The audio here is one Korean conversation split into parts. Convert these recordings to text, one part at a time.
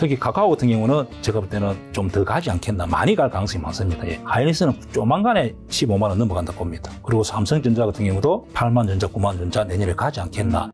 특히 카카오 같은 경우는 제가 볼 때는 좀 더 가지 않겠나, 많이 갈 가능성이 많습니다. 예. 하이닉스는 조만간에 15만 원 넘어간다 봅니다. 그리고 삼성전자 같은 경우도 8만 전자, 9만 전자 내년에 가지 않겠나.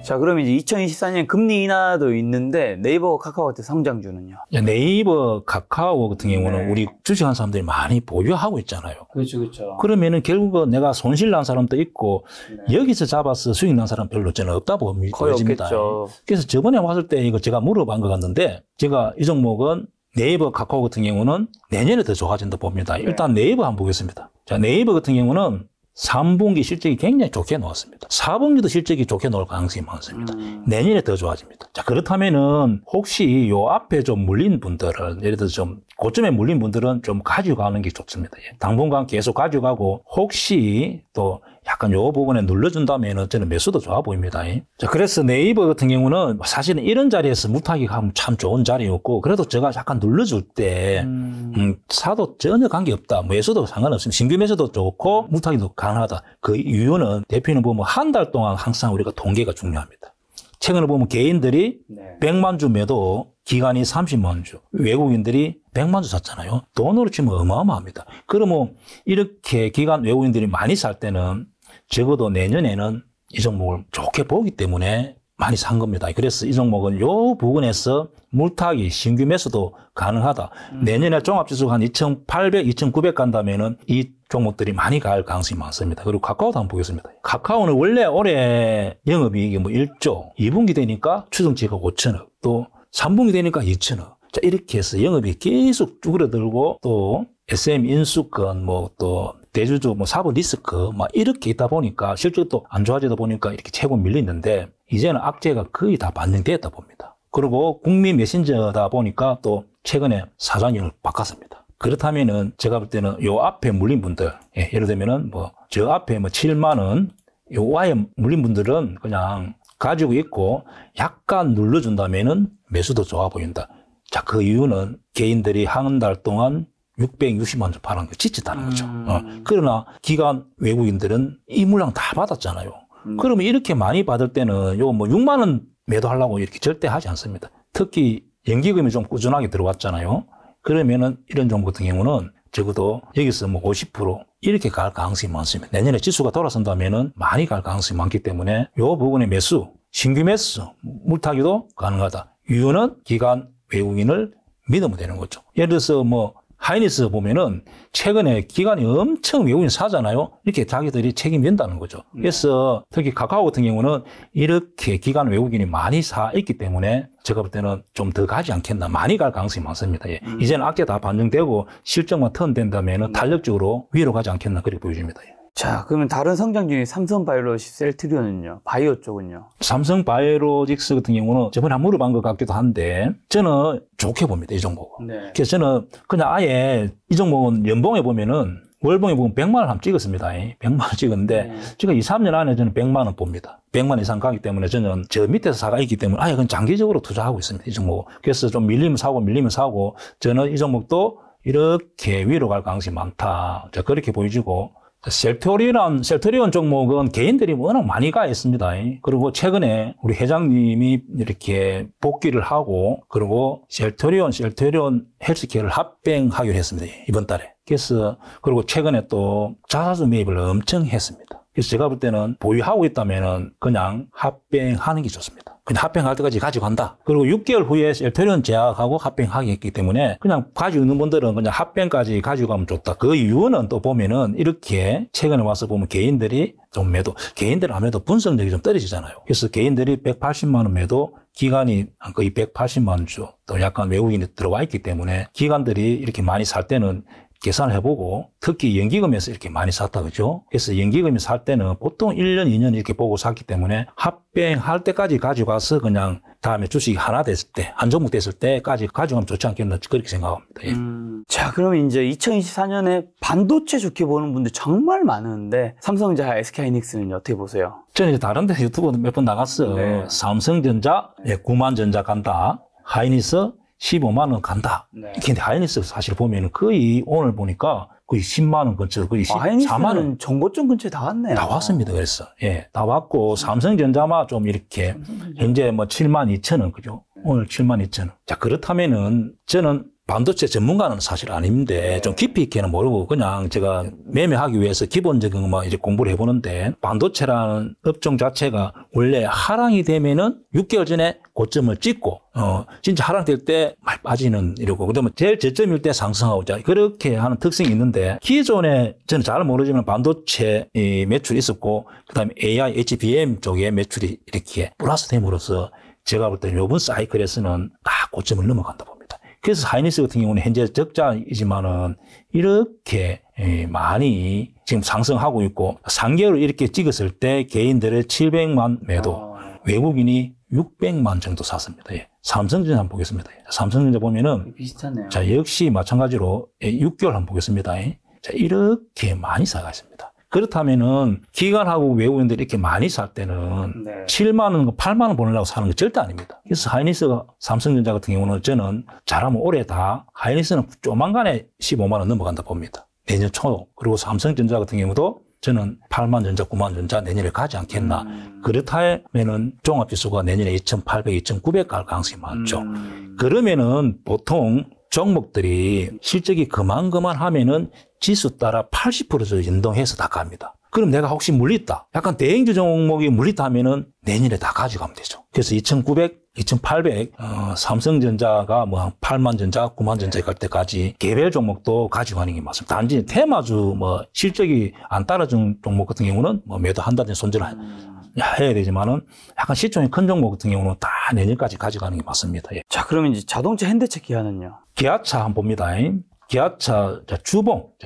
자, 그럼 이제 2024년 금리 인하도 있는데 네이버, 카카오 같은 성장주는요? 네이버, 카카오 같은 경우는 우리 주식한 사람들이 많이 보유하고 있잖아요. 그렇죠, 그렇죠. 그러면은 결국은 내가 손실 난 사람도 있고 여기서 잡아서 수익 난 사람 별로 저는 없다 봅니다. 거의 없겠죠. 그래서 저번에 왔을 때 이거 제가 물어본 것 같는데 제가 이 종목은 네이버, 카카오 같은 경우는 내년에 더 좋아진다 봅니다. 일단 네이버 한번 보겠습니다. 자, 네이버 같은 경우는 3분기 실적이 굉장히 좋게 나왔습니다. 4분기도 실적이 좋게 나올 가능성이 많습니다. 내년에 더 좋아집니다. 자, 그렇다면은 혹시 요 앞에 좀 물린 분들은, 예를 들어서 좀 고점에 물린 분들은 좀 가지고 가는 게 좋습니다. 당분간 계속 가지고 가고 혹시 또 약간 요 부분에 눌러준다면은 저는 매수도 좋아 보입니다. 자, 그래서 네이버 같은 경우는 사실은 이런 자리에서 무타기 가면 참 좋은 자리였고, 그래도 제가 약간 눌러줄 때, 사도 전혀 관계없다. 매수도 상관없습니다. 신규 매수도 좋고, 무타기도 가능하다. 그 이유는 대표는 보면 한 달 동안 항상 우리가 통계가 중요합니다. 최근에 보면 개인들이 100만 주 매도, 기관이 30만 주, 외국인들이 100만 주 샀잖아요. 돈으로 치면 어마어마합니다. 그러면 이렇게 기관 외국인들이 많이 살 때는 적어도 내년에는 이 종목을 좋게 보기 때문에 많이 산 겁니다. 그래서 이 종목은 요 부분에서 물타기, 신규 매수도 가능하다. 내년에 종합지수가 한 2,800, 2,900 간다면은 이 종목들이 많이 갈 가능성이 많습니다. 그리고 카카오도 한번 보겠습니다. 카카오는 원래 올해 영업이익이 뭐 1조, 2분기 되니까 추정치가 5천억, 또 3분기 되니까 2천억. 자, 이렇게 해서 영업이 계속 쭈그러들고 또 SM 인수권, 뭐 또 대주주 뭐 사부 리스크 막 이렇게 있다 보니까 실적도 안 좋아지다 보니까 이렇게 최고 밀리는데 이제는 악재가 거의 다 반영되었다 봅니다. 그리고 국민 메신저다 보니까 또 최근에 사장님을 바꿨습니다. 그렇다면은 제가 볼 때는 요 앞에 물린 분들, 예를 들면은 뭐 저 앞에 뭐 7만 원, 요 아예 물린 분들은 그냥 가지고 있고 약간 눌러준다면은 매수도 좋아 보인다. 자, 그 이유는 개인들이 한 달 동안 660만 원 팔은 거 지쳤다는 거죠. 그러나 기관 외국인들은 이 물량 다 받았잖아요. 그러면 이렇게 많이 받을 때는 요 뭐 6만 원 매도하려고 이렇게 절대 하지 않습니다. 특히 연기금이 좀 꾸준하게 들어왔잖아요. 그러면은 이런 종목 같은 경우는 적어도 여기서 뭐 50% 이렇게 갈 가능성이 많습니다. 내년에 지수가 돌아선다면은 많이 갈 가능성이 많기 때문에 요 부분의 매수, 신규 매수, 물타기도 가능하다. 이유는 기관 외국인을 믿으면 되는 거죠. 예를 들어서 뭐 하이닉스 보면은 최근에 기관이 엄청 외국인 사잖아요. 이렇게 자기들이 책임진다는 거죠. 그래서 특히 카카오 같은 경우는 이렇게 기관 외국인이 많이 사 있기 때문에 제가 볼 때는 좀 더 가지 않겠나. 많이 갈 가능성이 많습니다. 이제는 악재 다 반영되고 실적만 턴된다면은 탄력적으로 위로 가지 않겠나 그렇게 보여집니다. 자, 그러면 다른 성장 중에 삼성바이오로직스, 셀트리온은요? 바이오 쪽은요? 삼성바이오로직스 같은 경우는 저번에 한 물어본 것 같기도 한데 저는 좋게 봅니다. 이 종목은. 그래서 저는 그냥 아예 이 종목은 연봉에 보면은 월봉에 보면 100만 원 한번 찍었습니다. 100만 원 찍었는데 지금 2, 3년 안에 저는 100만 원 봅니다. 100만 원 이상 가기 때문에 저는 저 밑에서 사가 있기 때문에 아예 그냥 장기적으로 투자하고 있습니다. 이 종목. 그래서 좀 밀리면 사고 저는 이 종목도 이렇게 위로 갈 가능성이 많다. 자, 그렇게 보여지고 셀트리온 종목은 개인들이 워낙 많이 가 있습니다. 그리고 최근에 우리 회장님이 이렇게 복귀를 하고, 그리고 셀트리온 헬스케어를 합병하기로 했습니다. 이번 달에. 그래서, 그리고 최근에 또 자사주 매입을 엄청 했습니다. 그래서 제가 볼 때는 보유하고 있다면은 그냥 합병하는 게 좋습니다. 그냥 합병할 때까지 가지고 간다. 그리고 6개월 후에 셀트리온 제약하고 합병하게 했기 때문에 그냥 가지고 있는 분들은 그냥 합병까지 가지고 가면 좋다. 그 이유는 또 보면은 이렇게 최근에 와서 보면 개인들이 좀 매도, 개인들 아무래도 분석력이 좀 떨어지잖아요. 그래서 개인들이 180만 원 매도, 기관이 거의 180만 주, 또 약간 외국인이 들어와 있기 때문에 기관들이 이렇게 많이 살 때는 계산을 해보고 특히 연기금에서 이렇게 많이 샀다 그죠? 그래서 연기금이 살 때는 보통 1년, 2년 이렇게 보고 샀기 때문에 합병할 때까지 가지고 가서 그냥 다음에 주식이 하나 됐을 때, 한 종목 됐을 때까지 가져가면 좋지 않겠나 그렇게 생각합니다. 자, 그러면 이제 2024년에 반도체 좋게 보는 분들 정말 많은데 삼성전자, SK하이닉스는 어떻게 보세요? 저는 이제 다른 데 유튜브 몇 번 나갔어요. 삼성전자 9만 전자 간다. 하이닉스 15만 원 간다. 네. 근데 하이닉스 사실 보면 거의 오늘 보니까 거의 10만 원 근처, 거의 14만 원. 정고점 근처에 다 왔네요. 다 왔습니다. 그래서 예, 다 왔고 삼성전자만 좀 이렇게 현재 뭐 7만 2천 원 그죠? 오늘 7만 2천 원. 자 그렇다면은 저는 반도체 전문가는 사실 아닌데 좀 깊이 있게는 모르고 그냥 제가 매매하기 위해서 기본적인 것만 이제 공부를 해보는데 반도체라는 업종 자체가 원래 하락이 되면은 6개월 전에 고점을 찍고 진짜 하락될 때 많이 빠지는 이러고 그다음에 제일 저점일 때 상승하고 자 그렇게 하는 특성이 있는데 기존에 저는 잘 모르지만 반도체 매출이 있었고 그다음에 AI, HBM 쪽에 매출이 이렇게 플러스 됨으로써 제가 볼 때는 이번 사이클에서는 다 고점을 넘어간다 봅니다. 그래서 하이닉스 같은 경우는 현재 적자이지만은 이렇게 많이 지금 상승하고 있고 3개월 이렇게 찍었을 때 개인들의 700만 매도, 외국인이 600만 정도 샀습니다. 예. 삼성전자 한번 보겠습니다. 삼성전자 보면은 비슷하네요. 자 역시 마찬가지로 6개월 한번 보겠습니다. 자 이렇게 많이 사가 있습니다. 그렇다면은 기관하고 외국인들이 이렇게 많이 살 때는 7만 원, 8만 원 보내려고 사는 게 절대 아닙니다. 그래서 하이닉스가 삼성전자 같은 경우는 저는 잘하면 올해 다 하이닉스는 조만간에 15만 원 넘어간다 봅니다. 내년 초. 그리고 삼성전자 같은 경우도 저는 8만 전자, 9만 전자 내년에 가지 않겠나. 그렇다면은 종합지수가 내년에 2,800, 2,900 갈 가능성이 많죠. 그러면은 보통 종목들이 실적이 그만하면은 지수 따라 80% 연동해서 다 갑니다. 그럼 내가 혹시 물렸다. 약간 대형주 종목이 물렸다 하면은 내년에 다 가져가면 되죠. 그래서 2,900, 2,800, 삼성전자가 뭐 8만 전자, 9만 전자 갈 때까지 개별 종목도 가져가는 게 맞습니다. 단지 테마주 뭐 실적이 안 따라준 종목 같은 경우는 뭐 매도한다든지 손절을 해야 되지만은 약간 시총이 큰 종목 같은 경우는 다 내년까지 가져가는 게 맞습니다. 예. 자, 그러면 이제 자동차 현대차 기아는요? 기아차 한번 봅니다. 기아차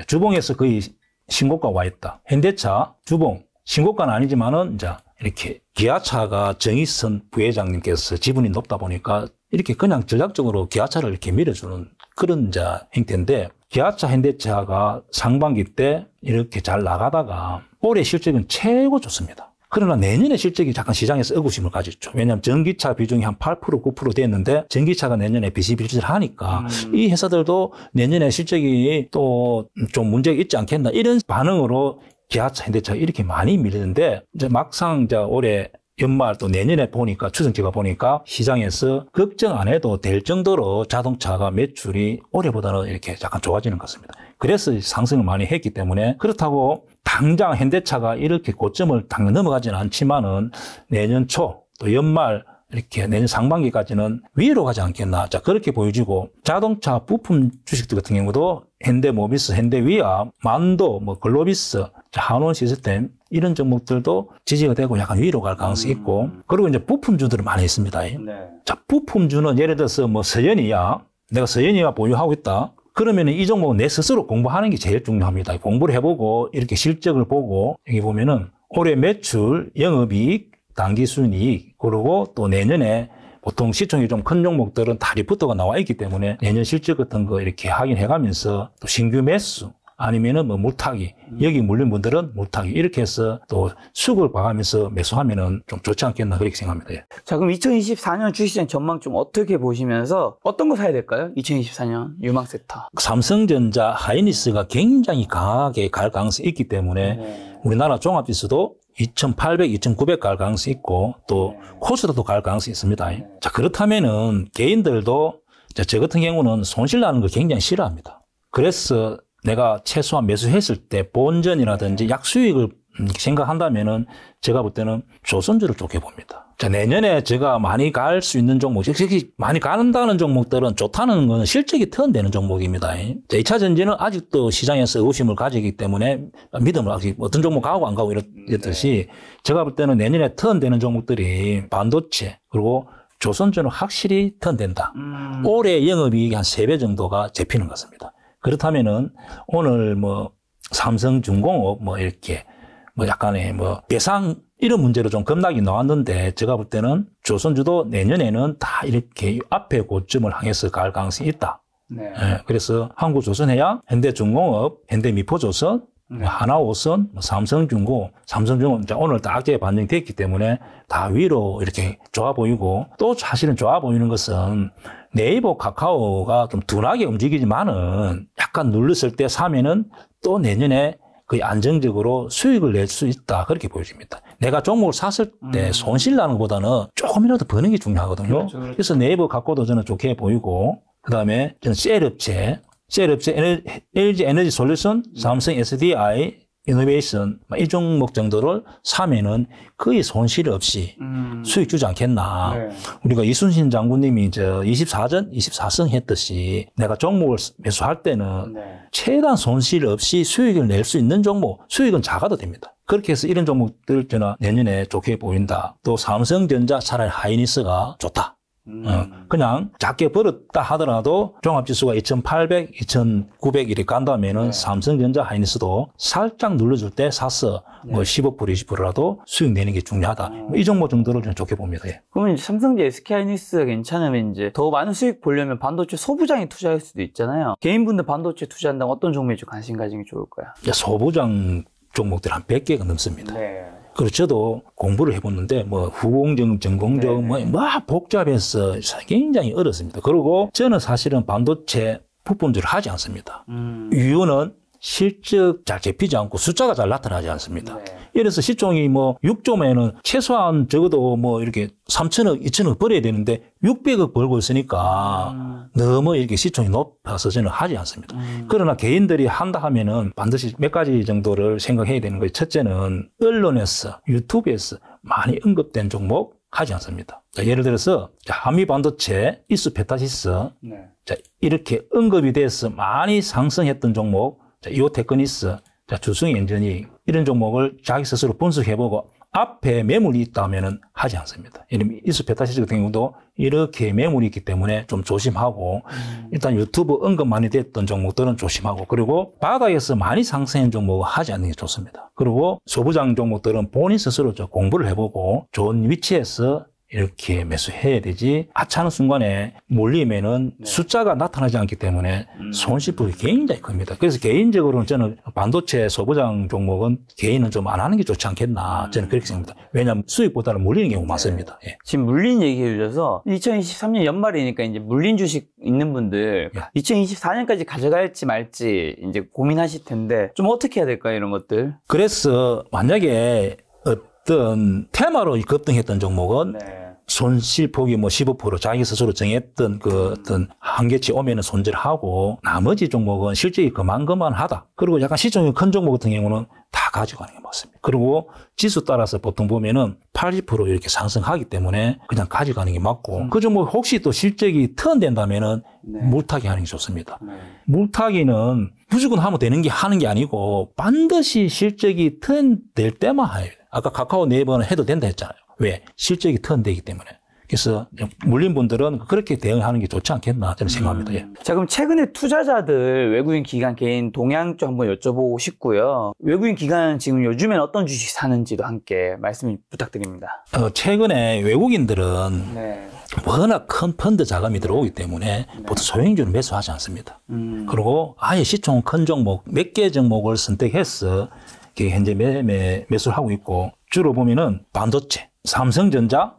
주봉에서 거의 신고가 와 있다. 현대차 주봉 신고가는 아니지만은 이제 이렇게 기아차가 정의선 부회장님께서 지분이 높다 보니까 이렇게 그냥 전략적으로 기아차를 이렇게 밀어주는 그런 이제 형태인데 기아차 현대차가 상반기 때 이렇게 잘 나가다가 올해 실적은 최고 좋습니다. 그러나 내년에 실적이 잠깐 시장에서 의구심을 가졌죠. 왜냐하면 전기차 비중이 한 8%, 9% 됐는데 전기차가 내년에 비실비실하니까 이 회사들도 내년에 실적이 또 좀 문제가 있지 않겠나 이런 반응으로 기아차, 현대차가 이렇게 많이 밀리는데 이제 막상 이제 올해 연말 또 내년에 보니까 추정치가 보니까 시장에서 걱정 안 해도 될 정도로 자동차가 매출이 올해보다는 이렇게 약간 좋아지는 것 같습니다. 그래서 상승을 많이 했기 때문에 그렇다고 당장 현대차가 이렇게 고점을 당연 넘어가지는 않지만은 내년 초 또 연말 이렇게 내년 상반기까지는 위로 가지 않겠나. 자, 그렇게 보여지고 자동차 부품 주식들 같은 경우도 현대모비스, 현대위아, 만도, 뭐 글로비스, 한원 시스템 이런 종목들도 지지가 되고 약간 위로 갈 가능성이 있고 그리고 이제 부품주들은 많이 있습니다. 네. 자, 부품주는 예를 들어서 뭐 서현이야. 내가 서현이가 보유하고 있다. 그러면 이 종목은 내 스스로 공부하는 게 제일 중요합니다. 공부를 해보고 이렇게 실적을 보고 여기 보면은 올해 매출, 영업이익, 당기순이익 그리고 또 내년에 보통 시총이 좀 큰 종목들은 다 리포트가 나와 있기 때문에 내년 실적 같은 거 이렇게 확인해가면서 또 신규 매수 아니면은 뭐 물타기 여기 물린 분들은 물타기 이렇게 해서 또 수급을 봐가면서 매수하면은 좀 좋지 않겠나 그렇게 생각합니다. 자, 그럼 2024년 주식시장 전망 좀 어떻게 보시면서 어떤 거 사야 될까요? 2024년 유망 섹터. 삼성전자, 하이닉스가 굉장히 강하게 갈 가능성이 있기 때문에 우리나라 종합지수도 2,800, 2,900 갈 가능성이 있고 또 코스닥도 갈 가능성이 있습니다. 자, 그렇다면은 개인들도 저 같은 경우는 손실 나는 거 굉장히 싫어합니다. 그래서 내가 최소한 매수했을 때 본전이라든지 약수익을 생각한다면은 제가 볼 때는 조선주를 좋게 봅니다. 자, 내년에 제가 많이 갈 수 있는 종목, 특히 많이 간다는 종목들은 좋다는 건 실적이 턴되는 종목입니다. 자, 2차 전지는 아직도 시장에서 의구심을 가지기 때문에 믿음을 아직 어떤 종목 가고 안 가고 이렇듯이 제가 볼 때는 내년에 턴되는 종목들이 반도체 그리고 조선주는 확실히 턴된다. 올해 영업이익이 한 3배 정도가 잡히는 것 같습니다. 그렇다면은 오늘 뭐 삼성중공업 뭐 이렇게 뭐 약간의 뭐 배상 이런 문제로 좀 급락이 나왔는데 제가 볼 때는 조선주도 내년에는 다 이렇게 앞에 고점을 향해서 갈 가능성이 있다. 네. 그래서 한국조선해양, 현대중공업, 현대미포조선, 하나오선, 삼성중공 오늘 다 악재에 반영됐기 때문에 다 위로 이렇게 좋아 보이고 또 사실은 좋아 보이는 것은 네이버, 카카오가 좀 둔하게 움직이지만은 약간 눌렀을 때 사면은 또 내년에 거의 안정적으로 수익을 낼 수 있다. 그렇게 보여집니다. 내가 종목을 샀을 때 손실 나는 것보다는 조금이라도 버는 게 중요하거든요. 그렇죠. 그래서 네이버, 카카오도 저는 좋게 보이고, 그 다음에 저는 셀업체, LG 에너지 솔루션, 삼성 SDI, 이노베이션, 이 종목 정도를 사면은 거의 손실 없이 수익 주지 않겠나. 네. 우리가 이순신 장군님이 24승 했듯이 내가 종목을 매수할 때는 네. 최대한 손실 없이 수익을 낼 수 있는 종목, 수익은 작아도 됩니다. 그렇게 해서 이런 종목들 저는 내년에 좋게 보인다. 또 삼성전자 차라리 하이닉스가 좋다. 그냥 작게 벌었다 하더라도 종합지수가 2,800, 2,900 이렇게 간다면은 삼성전자 하이닉스도 살짝 눌러줄 때 사서 뭐 15%, 20%라도 수익 내는 게 중요하다. 이 종목 정도를 저는 좋게 봅니다. 예. 그러면 이제 삼성전자, SK하이닉스가 괜찮으면 이제 더 많은 수익 보려면 반도체 소부장이 투자할 수도 있잖아요. 개인분들 반도체 투자한다면 어떤 종목에 좀 관심 가지는 게 좋을까요? 소부장 종목들 한 100개가 넘습니다. 네. 그리고 저도 공부를 해봤는데 뭐 후공정, 전공정 뭐 복잡해서 굉장히 어렵습니다. 그리고 저는 사실은 반도체 부품들을 하지 않습니다. 이유는 실적 잘 잡히지 않고 숫자가 잘 나타나지 않습니다. 네. 예를 들어서 시총이 뭐 6조면은 최소한 적어도 뭐 이렇게 3천억, 2천억 벌어야 되는데 600억 벌고 있으니까 너무 이렇게 시총이 높아서 저는 하지 않습니다. 그러나 개인들이 한다 하면은 반드시 몇 가지 정도를 생각해야 되는 거예요. 첫째는 언론에서, 유튜브에서 많이 언급된 종목 하지 않습니다. 자, 예를 들어서 한미 반도체, 이수페타시스 네. 자, 이렇게 언급이 돼서 많이 상승했던 종목, 자, 이오테크니스, 자, 주승 엔지니 이런 종목을 자기 스스로 분석해보고 앞에 매물이 있다면은 하지 않습니다. 예를 들면 이수페타시스 같은 경우도 이렇게 매물이 있기 때문에 좀 조심하고 일단 유튜브 언급 많이 됐던 종목들은 조심하고 그리고 바닥에서 많이 상승한 종목은 하지 않는 게 좋습니다. 그리고 소부장 종목들은 본인 스스로 공부를 해보고 좋은 위치에서 이렇게 매수해야 되지 하찮은 순간에 몰리면은 숫자가 나타나지 않기 때문에 손실폭이 굉장히 큽니다. 그래서 개인적으로는 저는 반도체 소부장 종목은 개인은 좀 안 하는 게 좋지 않겠나 저는 그렇게 생각합니다. 왜냐하면 수익보다는 물리는 경우가 많습니다. 예. 지금 물린 얘기해 주셔서 2023년 연말이니까 이제 물린 주식 있는 분들 2024년까지 가져갈지 말지 이제 고민하실 텐데 좀 어떻게 해야 될까요, 이런 것들? 그래서 만약에 어떤 테마로 급등했던 종목은 손실폭이 뭐 15% 자기 스스로 정했던 그 어떤 한계치 오면은 손절하고 나머지 종목은 실적이 그만하다. 그리고 약간 시총이 큰 종목 같은 경우는 다 가져가는 게 맞습니다. 그리고 지수 따라서 보통 보면은 80% 이렇게 상승하기 때문에 그냥 가져가는 게 맞고 그 종목 혹시 또 실적이 턴된다면은 물타기 하는 게 좋습니다. 물타기는 무조건 하면 되는 게 하는 게 아니고 반드시 실적이 턴될 때만 해야 돼요. 아까 카카오 네이버는 해도 된다 했잖아요. 왜? 실적이 턴되기 때문에. 그래서 물린 분들은 그렇게 대응하는 게 좋지 않겠나 저는 생각합니다. 예. 자, 그럼 최근에 투자자들 외국인 기관 개인 동향 좀 한번 여쭤보고 싶고요. 외국인 기관 지금 요즘엔 어떤 주식 사는지도 함께 말씀 부탁드립니다. 최근에 외국인들은 워낙 큰 펀드 자금이 들어오기 때문에 보통 소형주는 매수하지 않습니다. 그리고 아예 시총 큰 종목 몇 개 종목을 선택해서 현재 매수를 하고 있고 주로 보면은 반도체, 삼성전자,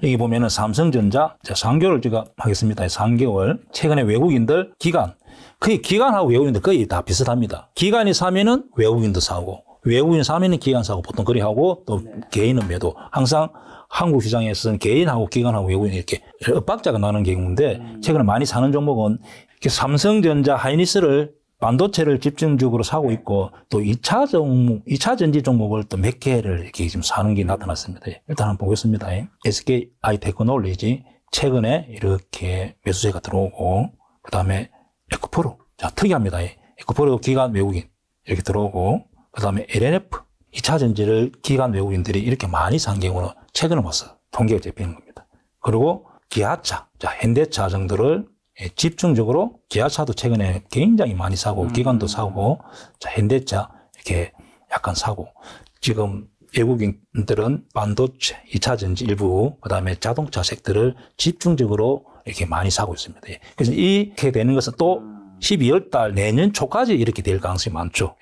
여기 보면은 삼성전자, 3개월 제가 하겠습니다. 3개월. 최근에 외국인들 기관, 거의 기관하고 외국인들 거의 다 비슷합니다. 기관이 사면은 외국인도 사고, 외국인 사면은 기관 사고 보통 그리 하고 또 개인은 매도. 항상 한국 시장에서는 개인하고 기관하고 외국인 이렇게 엇박자가 나는 경우인데 최근에 많이 사는 종목은 삼성전자, 하이닉스를 반도체를 집중적으로 사고 있고 또 2차 종목, 2차 전지 종목을 또 몇 개를 이렇게 지금 사는 게 나타났습니다. 일단 한번 보겠습니다. SKI 테크놀로지 최근에 이렇게 매수세가 들어오고 그 다음에 에코프로. 자, 특이합니다. 에코프로 기관 외국인 이렇게 들어오고 그 다음에 LNF 2차 전지를 기관 외국인들이 이렇게 많이 산 경우는 최근에 와서 통계가 잡히는 겁니다. 그리고 기아차, 자, 현대차 정도를 집중적으로 기아차도 최근에 굉장히 많이 사고 기관도 사고 자, 현대차 이렇게 약간 사고 지금 외국인들은 반도체, 2차 전지 일부 그다음에 자동차 섹터를 집중적으로 이렇게 많이 사고 있습니다. 그래서 이렇게 되는 것은 또 12월 달 내년 초까지 이렇게 될 가능성이 많죠.